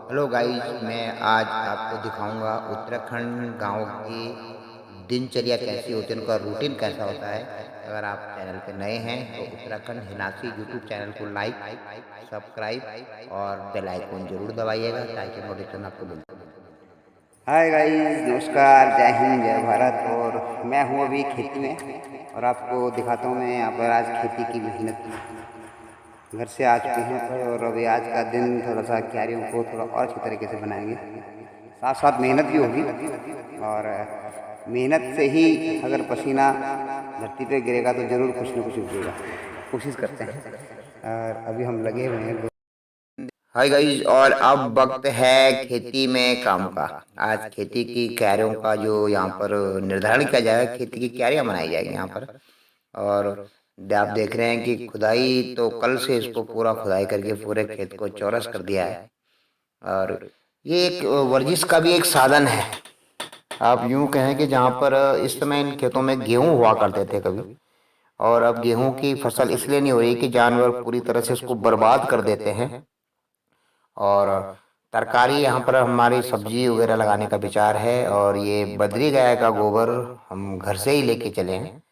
Hello guys, मैं आज आपको दिखाऊंगा उत्तराखंड गांव की दिनचर्या कैसी होती है, उनका रूटीन कैसा होता है। अगर आप चैनल पे नए हैं तो उत्तराखंड हिनासी यूट्यूब चैनल को लाइक, सब्सक्राइब और बेल आइकन जरूर दबाइएगा ताकि नोटिफिकेशन आपको मिलता रहे। हाय गाइस, नमस्कार, जय हिंद, जय भारत। और मैं हूँ अभी खेती में और आपको दिखाता हूँ। मैं यहाँ पर आज खेती की मेहनत घर से आ चुके हैं यहाँ पर, और अभी आज का दिन थोड़ा सा क्यारियों को थोड़ा और अच्छी तरीके से बनाएंगे। साथ साथ मेहनत भी होगी, और मेहनत से ही अगर पसीना धरती पे गिरेगा तो ज़रूर कुछ ना कुछ उगेगा। कोशिश करते हैं। और अभी हम लगे हुए हैं। हाय गाइस, और अब वक्त है खेती में काम का। आज खेती की क्यारियों का जो यहाँ पर निर्धारण किया जाएगा, खेती की क्यारियां बनाई जाएगी यहाँ पर। और आप देख रहे हैं कि खुदाई तो कल से इसको पूरा खुदाई करके पूरे खेत को चौरस कर दिया है। और ये एक वर्जिश का भी एक साधन है। आप यूं कहें कि जहाँ पर इस समय इन खेतों में गेहूं हुआ करते थे कभी, और अब गेहूं की फसल इसलिए नहीं हो रही कि जानवर पूरी तरह से इसको बर्बाद कर देते हैं। और तरकारी यहाँ पर हमारी सब्जी वगैरह लगाने का विचार है। और ये बद्री गाय का गोबर हम घर से ही लेके चले हैं।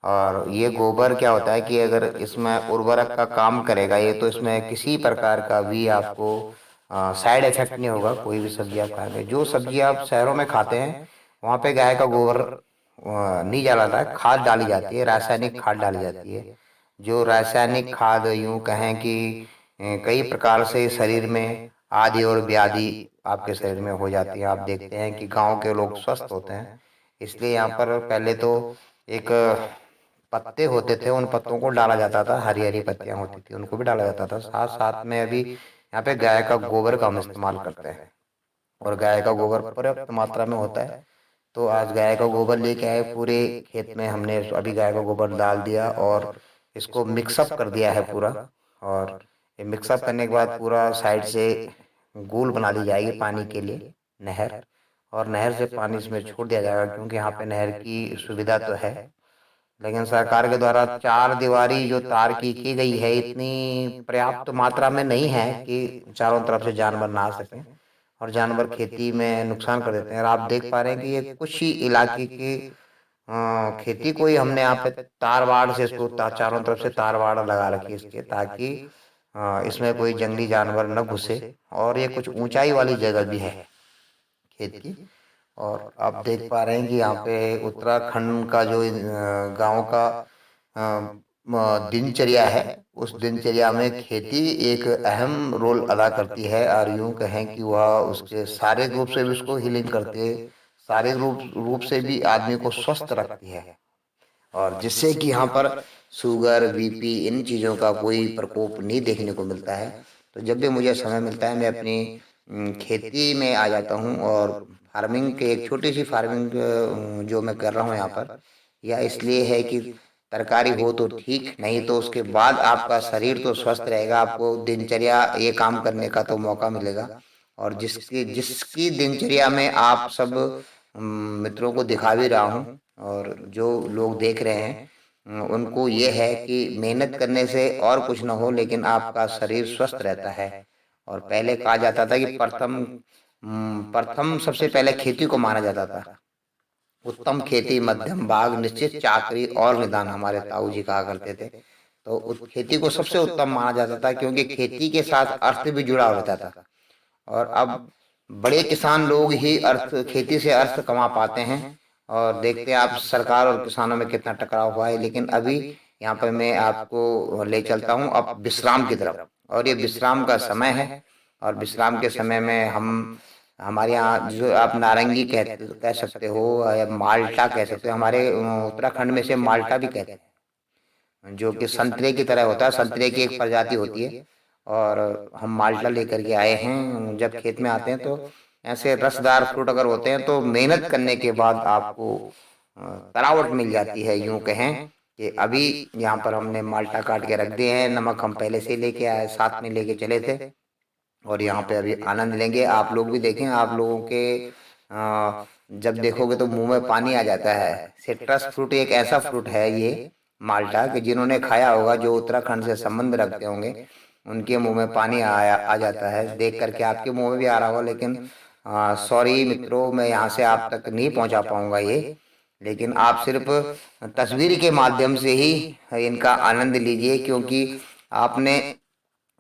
और ये गोबर क्या होता है कि अगर इसमें उर्वरक का काम करेगा ये, तो इसमें किसी प्रकार का भी आपको साइड इफेक्ट नहीं होगा। कोई भी सब्जी आप खाएंगे, जो सब्जी आप शहरों में खाते हैं वहाँ पे गाय का गोबर नहीं डाला जाता है, खाद डाली जाती है, रासायनिक खाद डाली जाती है। जो रासायनिक खाद यूं कहें कि कई प्रकार से शरीर में आदि और व्याधि आपके शरीर में हो जाती है। आप देखते हैं कि गांव के लोग स्वस्थ होते हैं। इसलिए यहाँ पर पहले तो एक पत्ते होते थे, उन पत्तों को डाला जाता था, हरी हरी पत्तियां होती थी उनको भी डाला जाता था। साथ साथ में अभी यहाँ पे गाय का गोबर का हम इस्तेमाल करते हैं, और गाय का गोबर पर्याप्त मात्रा में होता है। तो आज गाय का गोबर लेके आए, पूरे खेत में हमने अभी गाय का गोबर डाल दिया और इसको मिक्सअप कर दिया है पूरा। और ये मिक्सअप करने के बाद पूरा साइड से गोल बना दी जाएगी पानी के लिए नहर, और नहर से पानी इसमें छोड़ दिया जाएगा, क्योंकि यहाँ पे नहर की सुविधा तो है लेकिन सरकार के द्वारा चार दीवारी जो तार की गई है इतनी पर्याप्त मात्रा में नहीं है कि चारों तरफ से जानवर ना आ सकें, और जानवर खेती में नुकसान कर देते हैं। और आप देख पा रहे हैं कि ये कुछ ही इलाके की खेती को ही हमने यहाँ पे तार वाड़ से इसको चारों तरफ से तार वाड़ लगा रखी है इसके, ताकि इसमें कोई जंगली जानवर न घुसे। और ये कुछ ऊंचाई वाली जगह भी है खेत की। और आप देख पा रहे हैं कि यहाँ पे उत्तराखंड का जो गांव का दिनचर्या है, उस दिनचर्या में खेती एक अहम रोल अदा करती है। और यूं कहें कि वह उसके शारीरिक रूप से भी उसको हीलिंग करती है, शारीरिक रूप से भी आदमी को स्वस्थ रखती है। और जिससे कि यहाँ पर शुगर, बीपी, इन चीज़ों का कोई प्रकोप नहीं देखने को मिलता है। तो जब भी मुझे समय मिलता है मैं अपनी खेती में आ जाता हूँ, और फार्मिंग के एक छोटी सी फार्मिंग जो मैं कर रहा हूँ यहाँ पर, यह इसलिए है कि तरकारी हो तो ठीक, नहीं तो उसके बाद आपका शरीर तो स्वस्थ रहेगा, आपको दिनचर्या ये काम करने का तो मौका मिलेगा। और जिसकी जिसकी दिनचर्या में आप सब मित्रों को दिखा भी रहा हूँ, और जो लोग देख रहे हैं उनको ये है कि मेहनत करने से और कुछ ना हो लेकिन आपका शरीर स्वस्थ रहता है। और पहले कहा जाता था कि प्रथम प्रथम सबसे पहले खेती को माना जाता था। उत्तम खेती मध्यम बाग निश्चित चाकरी और निदान, हमारे ताऊ जी कहा करते थे। तो खेती को सबसे उत्तम माना जाता था, क्योंकि खेती के साथ अर्थ भी जुड़ा होता था। और अब बड़े किसान लोग ही अर्थ खेती से अर्थ कमा पाते हैं। और देखते हैं आप सरकार और किसानों में कितना टकराव हुआ है। लेकिन अभी यहाँ पर मैं आपको ले चलता हूँ अब विश्राम की तरफ, और ये विश्राम का समय है। और विश्राम के समय में हम हमारे यहाँ जो आप नारंगी कह सकते हो या माल्टा कह सकते हो, हमारे उत्तराखंड में से माल्टा भी कहते हैं, जो कि संतरे की तरह होता है, संतरे की एक प्रजाति होती है। और हम माल्टा लेकर के आए हैं। जब खेत में आते हैं तो ऐसे रसदार फ्रूट अगर होते हैं तो मेहनत करने के बाद आपको तरावट मिल जाती है। यूं कहें कि अभी यहाँ पर हमने माल्टा काट के रख दिए हैं, नमक हम पहले से लेके आए, साथ में लेके चले थे, और यहाँ पे अभी आनंद लेंगे। आप लोग भी देखें, आप लोगों के जब देखोगे तो मुंह में पानी आ जाता है। सिट्रस फ्रूट एक ऐसा फ्रूट है ये माल्टा, कि जिन्होंने खाया होगा, जो उत्तराखंड से संबंध रखते होंगे, उनके मुंह में पानी आ जाता है। देख करके आपके मुंह में भी आ रहा होगा, लेकिन सॉरी मित्रों, मैं यहाँ से आप तक नहीं पहुँचा पाऊँगा ये, लेकिन आप सिर्फ तस्वीर के माध्यम से ही इनका आनंद लीजिए, क्योंकि आपने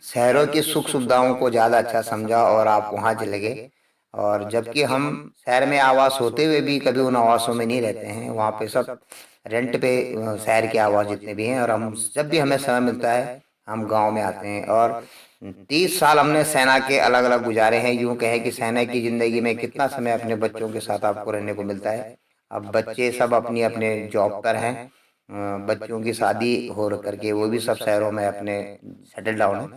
शहरों की सुख सुविधाओं को ज़्यादा अच्छा समझा और आप वहाँ चले गए। और जबकि हम शहर में आवास होते हुए भी कभी उन आवासों में नहीं रहते हैं, वहाँ पे सब रेंट पे शहर के आवास जितने भी हैं। और हम जब भी हमें समय मिलता है हम गांव में आते हैं। और 30 साल हमने सेना के अलग अलग गुजारे हैं। यूँ कहें कि सेना की ज़िंदगी में कितना समय अपने बच्चों के साथ आपको रहने को मिलता है। अब बच्चे सब अपनी अपने जॉब पर हैं, बच्चों की शादी हो करके वो भी सब शहरों में अपने सेटल डाउन है।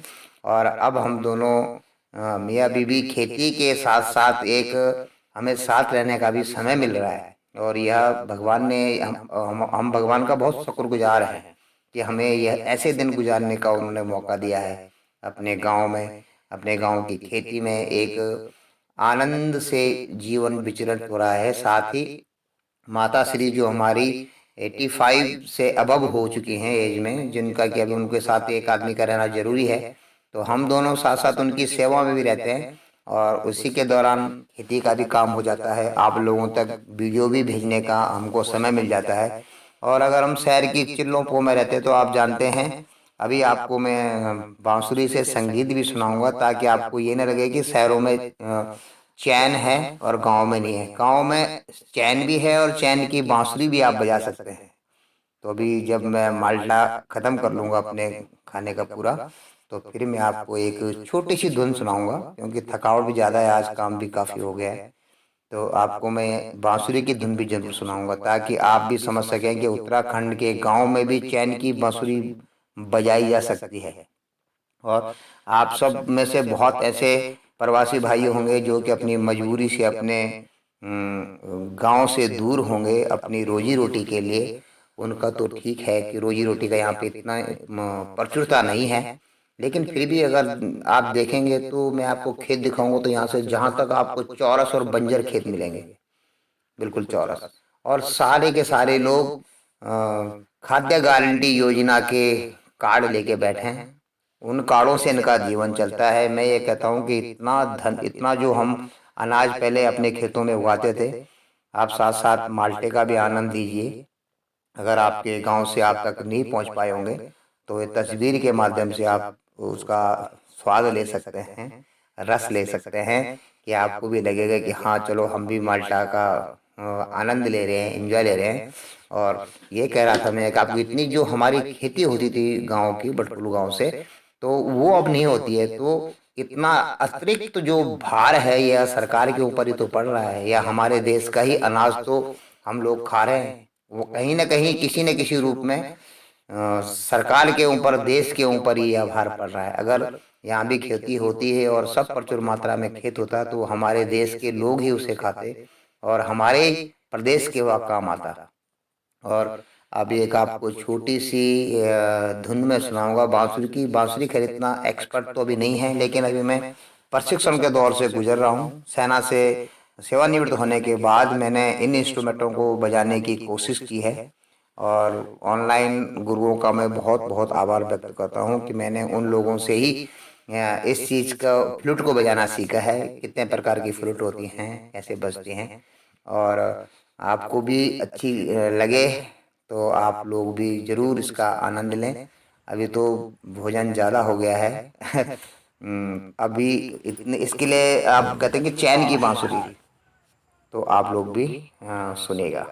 और अब हम दोनों मियाँ बीवी खेती के साथ साथ एक हमें साथ रहने का भी समय मिल रहा है। और यह भगवान ने हम भगवान का बहुत शुक्रगुजार हैं कि हमें यह ऐसे दिन गुजारने का उन्होंने मौका दिया है अपने गांव में, अपने गांव की खेती में। एक आनंद से जीवन विचरण हो रहा है। साथ ही माता श्री जो हमारी 85 से अबव हो चुकी हैं एज में, जिनका कि अभी उनके साथ एक आदमी का रहना जरूरी है, तो हम दोनों साथ साथ उनकी सेवा में भी रहते हैं। और उसी के दौरान खेती का भी काम हो जाता है, आप लोगों तक वीडियो भी भेजने का हमको समय मिल जाता है। और अगर हम शहर की चिल्लों पो में रहते तो आप जानते हैं, अभी आपको मैं बांसुरी से संगीत भी सुनाऊंगा, ताकि आपको ये न लगे कि शहरों में चैन है और गांव में नहीं है। गांव में चैन भी है और चैन की बांसुरी भी आप बजा सकते हैं। तो अभी जब मैं माल्टा ख़त्म कर लूँगा अपने खाने का पूरा, तो फिर मैं आपको एक छोटी सी धुन सुनाऊंगा, क्योंकि थकावट भी ज़्यादा है, आज काम भी काफ़ी हो गया है। तो आपको मैं बांसुरी की धुन भी जरूर सुनाऊंगा, ताकि आप भी समझ सकें कि उत्तराखंड के गांव में भी चैन की बांसुरी बजाई जा सकती है। और आप सब में से बहुत ऐसे प्रवासी भाई होंगे जो कि अपनी मजबूरी से अपने गांव से दूर होंगे अपनी रोजी रोटी के लिए। उनका तो ठीक है कि रोजी रोटी का यहाँ पे इतना प्रचुरता नहीं है, लेकिन फिर भी अगर आप देखेंगे तो मैं आपको खेत दिखाऊंगा तो यहाँ से जहाँ तक आपको चौरस और बंजर खेत मिलेंगे, बिल्कुल चौरस। और सारे के सारे लोग खाद्य गारंटी योजना के कार्ड लेके बैठे हैं, उन कार्डों से इनका जीवन चलता है। मैं ये कहता हूँ कि इतना धन, इतना जो हम अनाज पहले अपने खेतों में उगाते थे, आप साथ साथ माल्टे का भी आनंद लीजिए। अगर आपके गांव से आप तक नहीं पहुंच पाए होंगे तो ये तस्वीर के माध्यम से आप उसका स्वाद ले सकते हैं, रस ले सकते हैं, कि आपको भी लगेगा कि हाँ चलो हम भी माल्टा का आनंद ले रहे हैं, एंजॉय ले रहे हैं। और ये कह रहा था मैं कि आपकी इतनी जो हमारी खेती होती थी गांव की, बटकुलू गांव से, तो वो अब नहीं होती है। तो इतना अतिरिक्त जो भार है यह सरकार के ऊपर ही तो पड़ रहा है, या हमारे देश का ही अनाज तो हम लोग खा रहे हैं। वो कहीं ना कहीं किसी न किसी रूप में सरकार के ऊपर, देश के ऊपर ही यह भार पड़ रहा है। अगर यहाँ भी खेती होती है और सब प्रचुर मात्रा में खेत होता तो हमारे देश के लोग ही उसे खाते और हमारे प्रदेश के वह काम आता। और अभी एक आपको छोटी सी धुन में सुनाऊंगा बांसुरी की। बांसुरी खरीदना एक्सपर्ट तो अभी नहीं है, लेकिन अभी मैं प्रशिक्षण के दौर से गुजर रहा हूँ। सेना से सेवानिवृत्त होने के बाद मैंने इन इंस्ट्रूमेंटों को बजाने की कोशिश की है। और ऑनलाइन गुरुओं का मैं बहुत बहुत आभार व्यक्त करता हूँ कि मैंने उन लोगों से ही इस चीज़ का, फ्लूट को बजाना सीखा है। कितने प्रकार की फ्लूट होती हैं, कैसे बजती हैं, और आपको भी अच्छी लगे तो आप लोग भी ज़रूर इसका आनंद लें। अभी तो भोजन ज़्यादा हो गया है अभी इतने इसके लिए आप कहते हैं कि चैन की बांसुरी, तो आप लोग भी सुनेगा।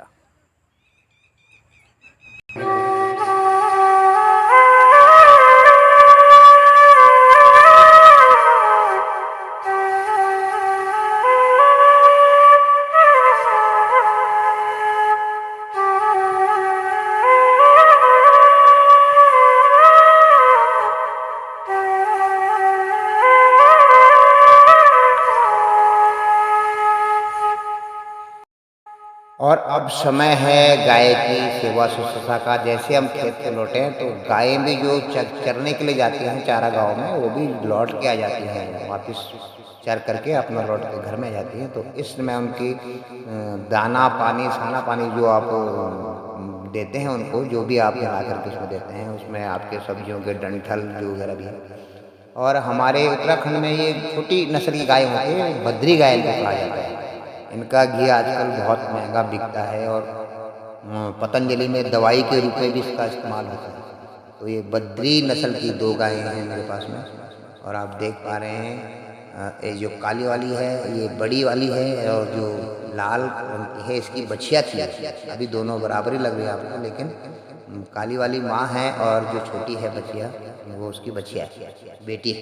और अब समय है गाय की सेवा शुश्रूषा का। जैसे हम खेत से लौटे हैं तो गायें भी जो चरने के लिए जाती हैं चारा गाँव में, वो भी लौट के आ जाती हैं वापस, चर करके अपना लौट के घर में आ जाती हैं। तो इस समय उनकी दाना पानी, साना पानी जो आप देते हैं उनको, जो भी आप मिला करके उसमें देते हैं, उसमें आपके सब्जियों के डंठल जो वगैरह भी है, और हमारे उत्तराखंड में ये छोटी नस्ल की गाय होती है, बद्री गाय इनको कहा जाता है। इनका घी आजकल बहुत महंगा बिकता है और पतंजलि में दवाई के रूप में भी इसका इस्तेमाल होता है। तो ये बद्री नस्ल की 2 गायें हैं मेरे पास में और आप देख पा रहे हैं ये जो काली वाली है ये बड़ी वाली है और जो लाल रंग की है इसकी बछिया थी। अभी दोनों बराबर ही लग रही है आपको, लेकिन काली वाली माँ है और जो छोटी है बछिया वो उसकी बछिया है, बेटी।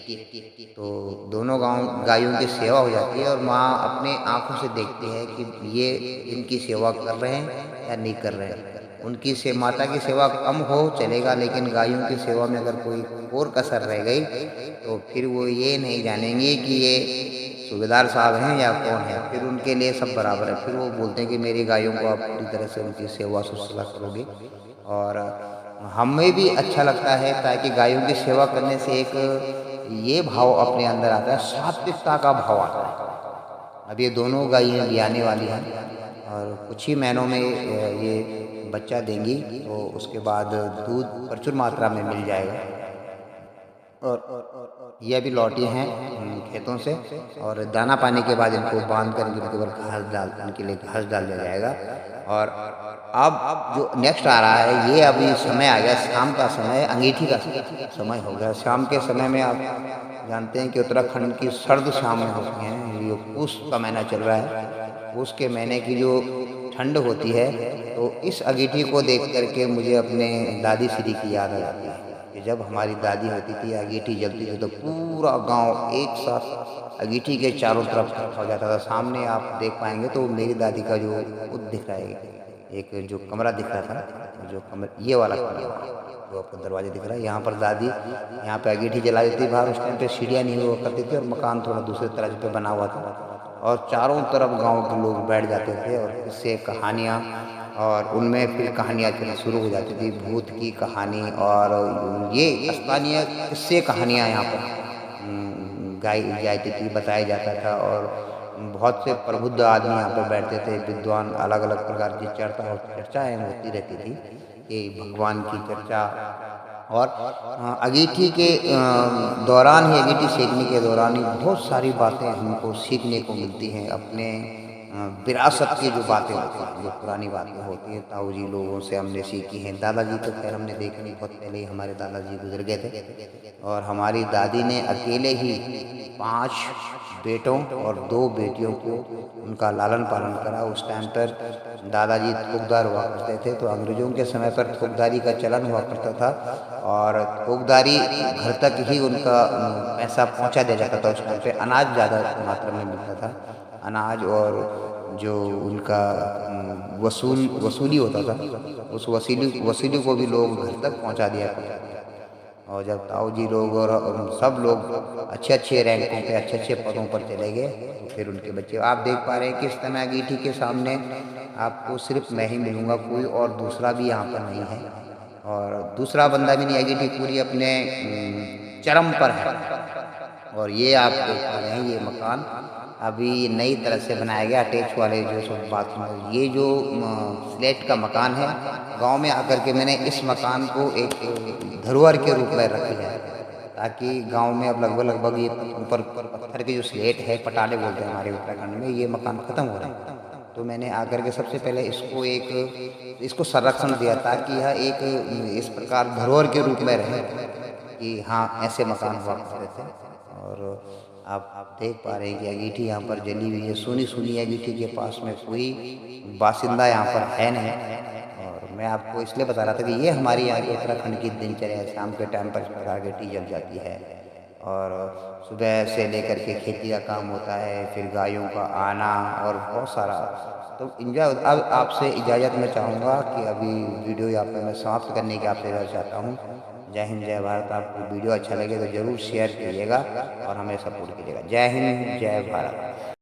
तो दोनों गायों की सेवा हो जाती है और माँ अपने आँखों से देखती है कि ये इनकी सेवा कर रहे हैं या नहीं कर रहे हैं। उनकी से माता की सेवा कम हो चलेगा, लेकिन गायों की सेवा में अगर कोई और कसर रह गई तो फिर वो ये नहीं जानेंगे कि ये सूबेदार साहब हैं या कौन है। फिर उनके लिए सब बराबर है। फिर वो बोलते हैं कि मेरी गायों को आप पूरी तरह से उनकी सेवा शुश्रूषा करोगे। और हमें भी अच्छा लगता है ताकि गायों की सेवा करने से एक ये भाव अपने अंदर आता है, सात्विकता का भाव आता है। अब ये दोनों गायें भी आने वाली हैं और कुछ ही महीनों में ये बच्चा देंगी, तो उसके बाद दूध प्रचुर मात्रा में मिल जाएगा। और ये अभी लौटी हैं खेतों से और दाना पाने के बाद इनको बांध कर इनके ऊपर इनके लिए घास डाल दिया जाएगा। और अब जो नेक्स्ट आ रहा है ये अभी समय आ गया, शाम का समय, अंगीठी का समय हो गया। शाम के समय में आप जानते हैं कि उत्तराखंड की सर्द शामें होती हैं। ये पूस का महीना चल रहा है, पूस के महीने की जो ठंड होती है, तो इस अंगीठी को देख करके मुझे अपने दादी श्री की याद आ जाती है कि जब हमारी दादी होती थी अंगीठी जलती थी तो पूरा गांव एक साथ अंगीठी के चारों तरफ इकट्ठा हो जाता था। सामने आप देख पाएंगे तो मेरी दादी का जो खुद दिख रहा है, एक जो कमरा दिख रहा था, जो कमरा ये वाला कमरा जो आपको दरवाजे दिख रहा है, यहाँ पर दादी यहाँ पे अंगीठी जला देती थी। बाहर उस टाइम पे सीढ़ियाँ नहीं हुआ करती थी और मकान थोड़ा दूसरे तरह पे बना हुआ था और चारों तरफ गांव के लोग बैठ जाते थे और किस्से कहानियाँ, और उनमें फिर कहानियाँ चलनी शुरू हो जाती थी, भूत की कहानी और ये स्थानीय किस्से कहानियाँ यहाँ पर गाई जाती थी, बताया जाता था। और बहुत से प्रबुद्ध आदमी यहाँ पर बैठते थे, विद्वान, अलग अलग प्रकार की चर्चाएँ होती रहती थी कि भगवान की चर्चा। और अंगीठी के दौरान ही, अंगीठी सेकने के दौरान ही बहुत सारी बातें हमको सीखने को मिलती हैं। अपने विरासत की जो बातें होती हैं, जो पुरानी बातें होती हैं, ताऊ जी लोगों से हमने सीखी हैं। दादाजी तो खैर हमने देखे नहीं, बहुत पहले ही हमारे दादाजी गुजर गए थे और हमारी दादी ने अकेले ही 5 बेटों और 2 बेटियों को उनका लालन पालन करा। उस टाइम पर दादाजी थोकदार हुआ करते थे, तो अंग्रेजों के समय पर थोकदारी का चलन हुआ करता था और थोकदारी घर तक ही उनका पैसा पहुंचा दिया जाता था। उस टाइम पे अनाज ज़्यादा मात्रा में मिलता था, अनाज, और जो उनका वसूली होता था, उस वसूली को भी लोग घर तक पहुंचा दिया करते थे। और जब ताऊ जी लोग और सब लोग अच्छे अच्छे रैंकों पे, अच्छे अच्छे पदों पर चले गए, तो फिर उनके बच्चे, आप देख पा रहे हैं कि इस समय अंगीठी के सामने आपको सिर्फ मैं ही मिलूँगा, कोई और दूसरा भी यहाँ पर नहीं है और दूसरा बंदा भी नहीं। अंगीठी पूरी अपने चरम पर है। और ये आप देख पा रहे हैं ये मकान अभी नई तरह से बनाया गया, अटैच वाले जो सब बाथरूम। ये जो फ्लैट का मकान है, गांव में आकर के मैंने इस मकान को एक धरोहर के रूप में रख लिया है, ताकि गांव में अब लगभग ये ऊपर पत्थर के जो स्लेट है, पटाले बोलते हैं हमारे उत्तराखंड में, ये मकान खत्म हो रहा है। तो मैंने आकर के सबसे पहले इसको संरक्षण दिया ताकि यह एक इस प्रकार धरोहर के रूप में रहे कि हाँ ऐसे मकान हुआ करते थे। और आप देख पा रहे हैं कि अंगीठी यहाँ पर जली हुई है, सुनी सुनी अंगीठी के पास में कोई बासिंदा यहाँ पर है नहीं। और मैं आपको इसलिए बता रहा था कि ये हमारी यहाँ की उत्तराखंड की दिनचर्या है। शाम के टाइम पर इस प्रकार अंगीठी जल जाती है और सुबह से लेकर के खेती का काम होता है, फिर गायों का आना और बहुत सारा। तो इंजॉय। अब आपसे इजाज़त मैं चाहूँगा कि अभी वीडियो यहाँ पर मैं समाप्त करने की आपसे इजाज़त चाहता हूँ। जय हिंद, जय भारत। आपको वीडियो अच्छा लगे तो ज़रूर शेयर कीजिएगा और हमें सपोर्ट कीजिएगा। जय हिंद, जय भारत।